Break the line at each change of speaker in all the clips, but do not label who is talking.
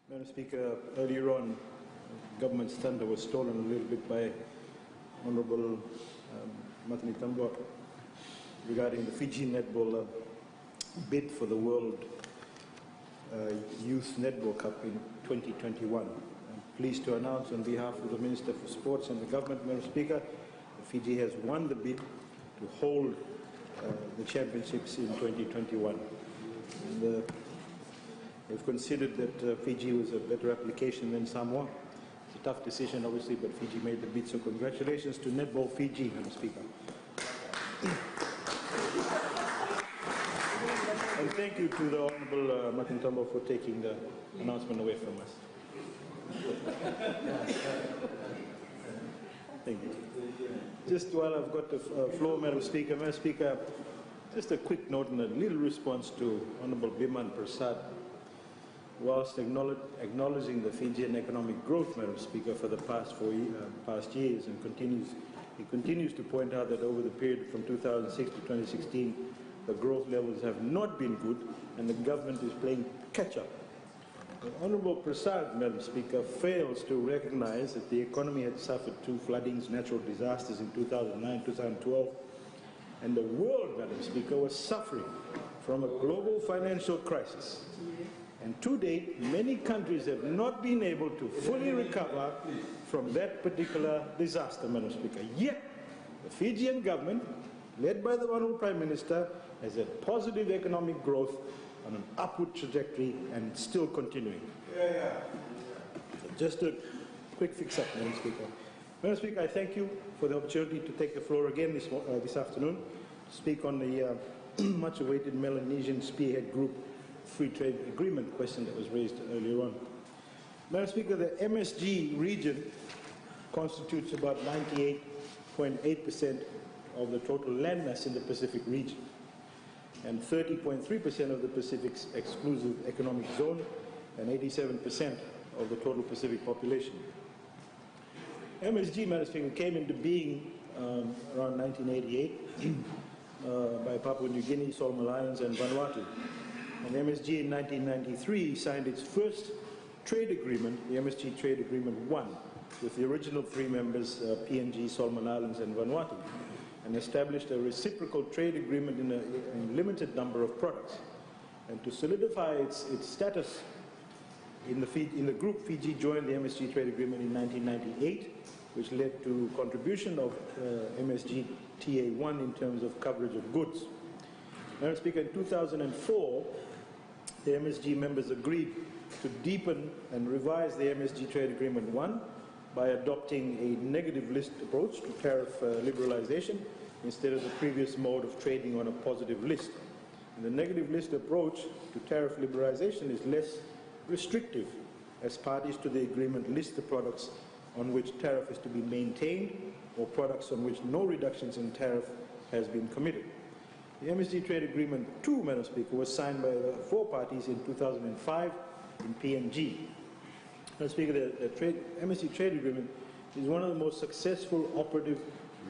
Madam Speaker, earlier on, government's thunder was stolen a little bit by Honourable Matani Tambua regarding the Fijian netball bid for the World Youth Netball Cup in 2021. I'm pleased to announce on behalf of the Minister for Sports and the government, Madam Speaker, that Fiji has won the bid to hold the championships in 2021. And, we've considered that Fiji was a better application than Samoa. It's a tough decision, obviously, but Fiji made the bid, so congratulations to Netball Fiji, Madam Speaker. And thank you to the Honourable Martin Tombo for taking the announcement away from us. Thank you. Just while I've got the floor, Madam Speaker, just a quick note and a little response to Honourable Biman Prasad. Whilst acknowledging the Fijian economic growth, Madam Speaker, for the past years, and he continues to point out that over the period from 2006 to 2016, the growth levels have not been good, and the government is playing catch-up. The Honourable Prasad, Madam Speaker, fails to recognise that the economy had suffered 2 floodings, natural disasters in 2009, 2012, and the world, Madam Speaker, was suffering from a global financial crisis. And to date, many countries have not been able to fully recover from that particular disaster, Madam Speaker. Yet, the Fijian government, led by the Honourable Prime Minister, has had positive economic growth on an upward trajectory and still continuing. So just a quick fix-up, Madam Speaker. Madam Speaker, I thank you for the opportunity to take the floor again this afternoon to speak on the much-awaited Melanesian Spearhead Group Free Trade Agreement question that was raised earlier on. Madam Speaker, the MSG region constitutes about 98.8% of the total landmass in the Pacific region and 30.3% of the Pacific's exclusive economic zone and 87% of the total Pacific population. MSG, Madam Speaker, came into being around 1988 by Papua New Guinea, Solomon Islands and Vanuatu. And MSG in 1993 signed its first trade agreement, the MSG Trade Agreement 1, with the original 3 members, PNG, Solomon Islands and Vanuatu, and established a reciprocal trade agreement in a limited number of products. And to solidify its status in the group, Fiji joined the MSG Trade Agreement in 1998, which led to contribution of MSG TA1 in terms of coverage of goods. Madam Speaker, in 2004, the MSG members agreed to deepen and revise the MSG Trade Agreement 1 by adopting a negative list approach to tariff liberalization instead of the previous mode of trading on a positive list. And the negative list approach to tariff liberalization is less restrictive, as parties to the agreement list the products on which tariff is to be maintained or products on which no reductions in tariff has been committed. The MSG Trade Agreement 2, Madam Speaker, was signed by the 4 parties in 2005 in PNG. Madam Speaker, the MSG Trade Agreement is one of the most successful operative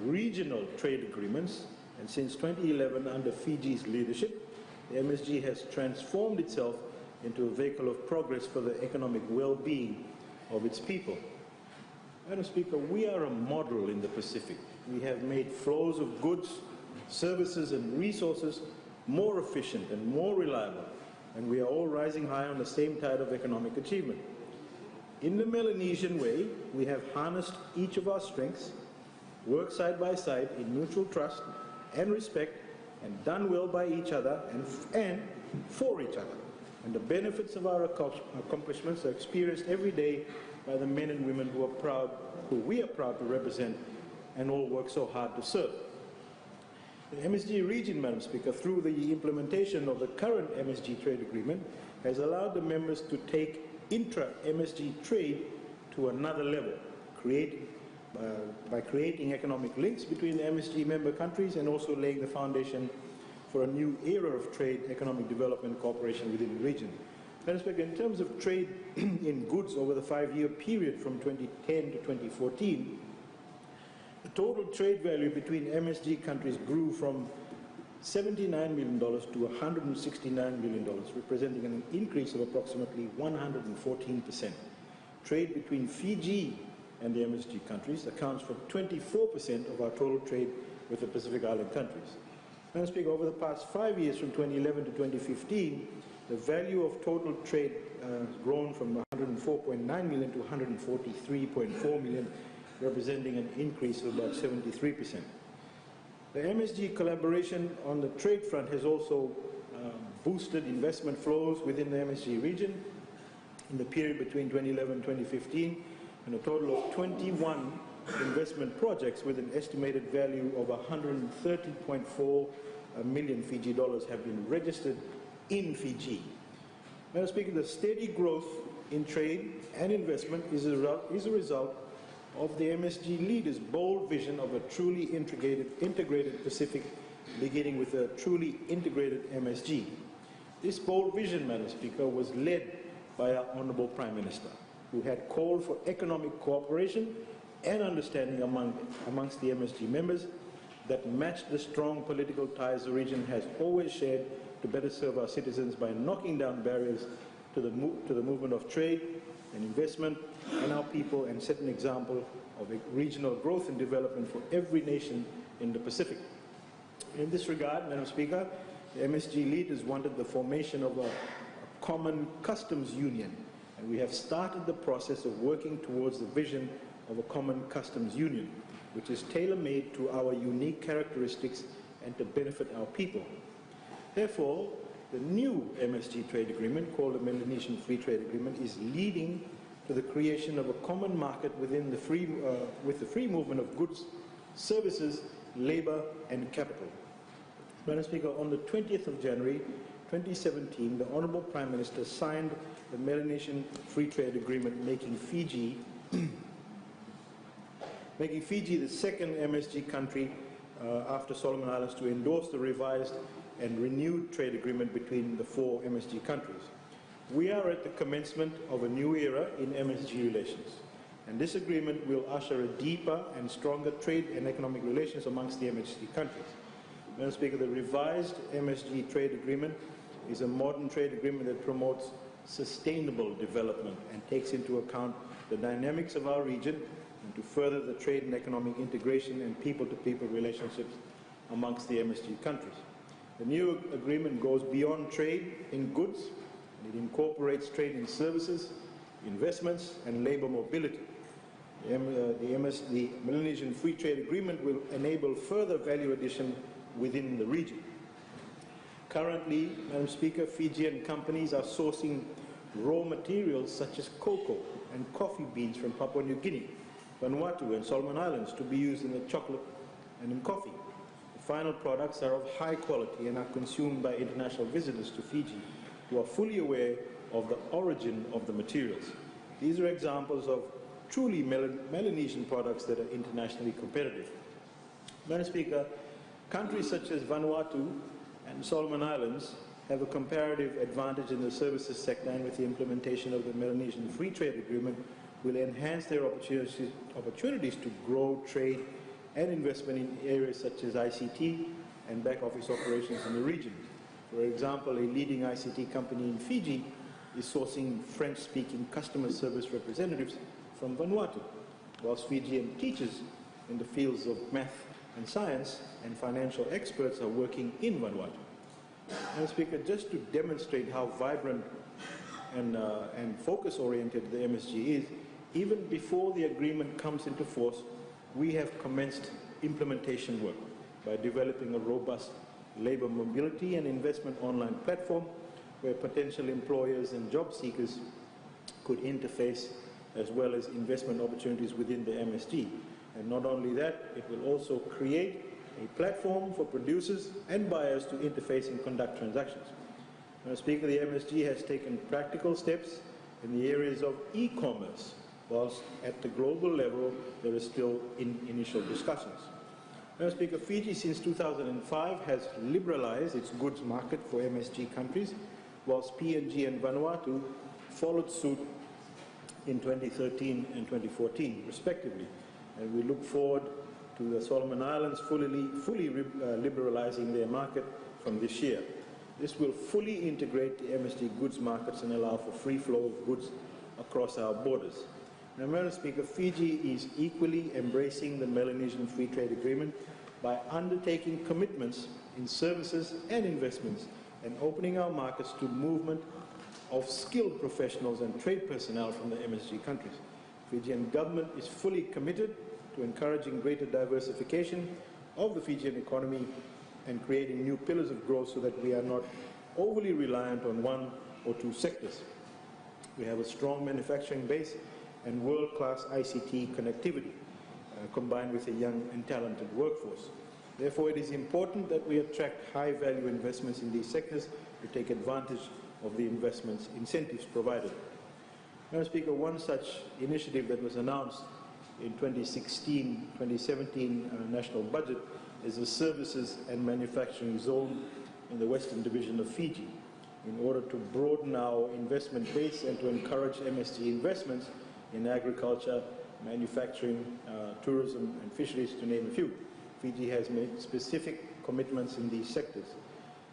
regional trade agreements, and since 2011, under Fiji's leadership, the MSG has transformed itself into a vehicle of progress for the economic well-being of its people. Madam Speaker, we are a model in the Pacific. We have made flows of goods, services and resources more efficient and more reliable, and we are all rising high on the same tide of economic achievement. In the Melanesian way, we have harnessed each of our strengths, worked side by side in mutual trust and respect, and done well by each other and for each other. And the benefits of our accomplishments are experienced every day by the men and women who we are proud to represent and all work so hard to serve. The MSG region, Madam Speaker, through the implementation of the current MSG trade agreement, has allowed the members to take intra-MSG trade to another level, by creating economic links between the MSG member countries and also laying the foundation for a new era of trade, economic development, and cooperation within the region. Madam Speaker, in terms of trade in goods over the 5-year period from 2010 to 2014, the total trade value between MSG countries grew from $79 million to $169 million, representing an increase of approximately 114%. Trade between Fiji and the MSG countries accounts for 24% of our total trade with the Pacific Island countries. Madam Speaker, over the past 5 years, from 2011 to 2015, the value of total trade has grown from 104.9 million to 143.4 million, representing an increase of about 73%. The MSG collaboration on the trade front has also boosted investment flows within the MSG region. In the period between 2011 and 2015, and a total of 21 investment projects with an estimated value of 130.4 million Fiji dollars have been registered in Fiji. Madam Speaker, the steady growth in trade and investment is a result of the MSG leaders' bold vision of a truly integrated Pacific, beginning with a truly integrated MSG. This bold vision, Madam Speaker, was led by our Honourable Prime Minister, who had called for economic cooperation and understanding amongst the MSG members that matched the strong political ties the region has always shared to better serve our citizens by knocking down barriers to the movement of trade and investment and our people, and set an example of regional growth and development for every nation in the Pacific. In this regard, Madam Speaker, the MSG leaders wanted the formation of a common customs union, and we have started the process of working towards the vision of a common customs union, which is tailor-made to our unique characteristics and to benefit our people. Therefore, the new MSG trade agreement, called the Melanesian Free Trade Agreement, is leading to the creation of a common market within with the free movement of goods, services, labour and capital. Madam Speaker, on the 20th of January 2017, the Honourable Prime Minister signed the Melanesian Free Trade Agreement, making Fiji the second MSG country after Solomon Islands to endorse the revised and renewed trade agreement between the 4 MSG countries. We are at the commencement of a new era in MSG relations, and this agreement will usher a deeper and stronger trade and economic relations amongst the MSG countries. Madam Speaker, the revised MSG trade agreement is a modern trade agreement that promotes sustainable development and takes into account the dynamics of our region and to further the trade and economic integration and people-to-people relationships amongst the MSG countries. The new agreement goes beyond trade in goods, and it incorporates trade in services, investments and labour mobility. The Melanesian Free Trade Agreement will enable further value addition within the region. Currently, Madam Speaker, Fijian companies are sourcing raw materials such as cocoa and coffee beans from Papua New Guinea, Vanuatu and Solomon Islands to be used in the chocolate and in coffee. The final products are of high quality and are consumed by international visitors to Fiji who are fully aware of the origin of the materials. These are examples of truly Melanesian products that are internationally competitive. Madam Speaker, countries such as Vanuatu and Solomon Islands have a comparative advantage in the services sector, and with the implementation of the Melanesian Free Trade Agreement will enhance their opportunities to grow trade and investment in areas such as ICT and back office operations in the region. For example, a leading ICT company in Fiji is sourcing French-speaking customer service representatives from Vanuatu, whilst Fijian teachers in the fields of math and science and financial experts are working in Vanuatu. Madam Speaker, just to demonstrate how vibrant and focus-oriented the MSG is, even before the agreement comes into force, we have commenced implementation work by developing a robust labour mobility and investment online platform where potential employers and job seekers could interface, as well as investment opportunities within the MSG. And not only that, it will also create a platform for producers and buyers to interface and conduct transactions. Madam Speaker, the MSG has taken practical steps in the areas of e-commerce, whilst at the global level there is still initial discussions. Madam Speaker, Fiji since 2005 has liberalised its goods market for MSG countries, whilst PNG and Vanuatu followed suit in 2013 and 2014 respectively. And we look forward to the Solomon Islands, fully liberalizing their market from this year. This will fully integrate the MSG goods markets and allow for free flow of goods across our borders. Now, Madam Speaker, Fiji is equally embracing the Melanesian Free Trade Agreement by undertaking commitments in services and investments and opening our markets to movement of skilled professionals and trade personnel from the MSG countries. The Fijian government is fully committed to encouraging greater diversification of the Fijian economy and creating new pillars of growth so that we are not overly reliant on one or two sectors. We have a strong manufacturing base and world-class ICT connectivity, combined with a young and talented workforce. Therefore, it is important that we attract high-value investments in these sectors to take advantage of the investments incentives provided. Madam Speaker, one such initiative that was announced in 2016-2017 national budget is the Services and Manufacturing Zone in the Western Division of Fiji. In order to broaden our investment base and to encourage MSG investments in agriculture, manufacturing, tourism and fisheries, to name a few, Fiji has made specific commitments in these sectors.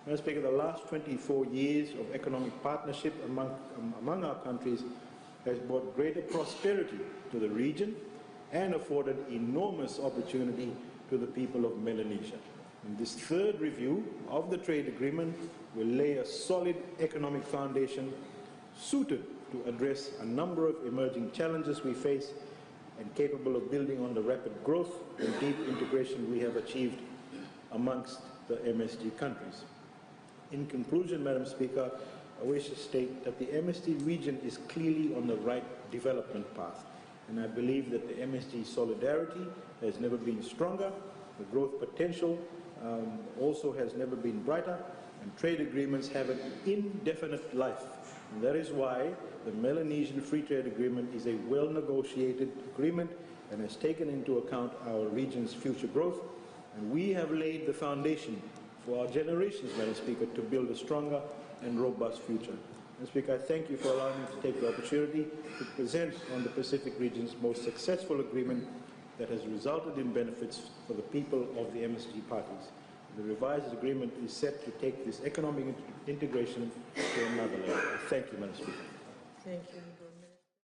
Madam Speaker, the last 24 years of economic partnership among our countries has brought greater prosperity to the region and afforded enormous opportunity to the people of Melanesia. And this third review of the trade agreement will lay a solid economic foundation suited to address a number of emerging challenges we face and capable of building on the rapid growth and deep integration we have achieved amongst the MSG countries. In conclusion, Madam Speaker, I wish to state that the MSG region is clearly on the right development path, and I believe that the MSG solidarity has never been stronger, the growth potential also has never been brighter, and trade agreements have an indefinite life. And that is why the Melanesian Free Trade Agreement is a well-negotiated agreement and has taken into account our region's future growth, and we have laid the foundation for our generations, Madam Speaker, to build a stronger and robust future. Madam Speaker, I thank you for allowing me to take the opportunity to present on the Pacific region's most successful agreement that has resulted in benefits for the people of the MSG parties. The revised agreement is set to take this economic integration to another level. Thank you, Madam Speaker.
Thank you.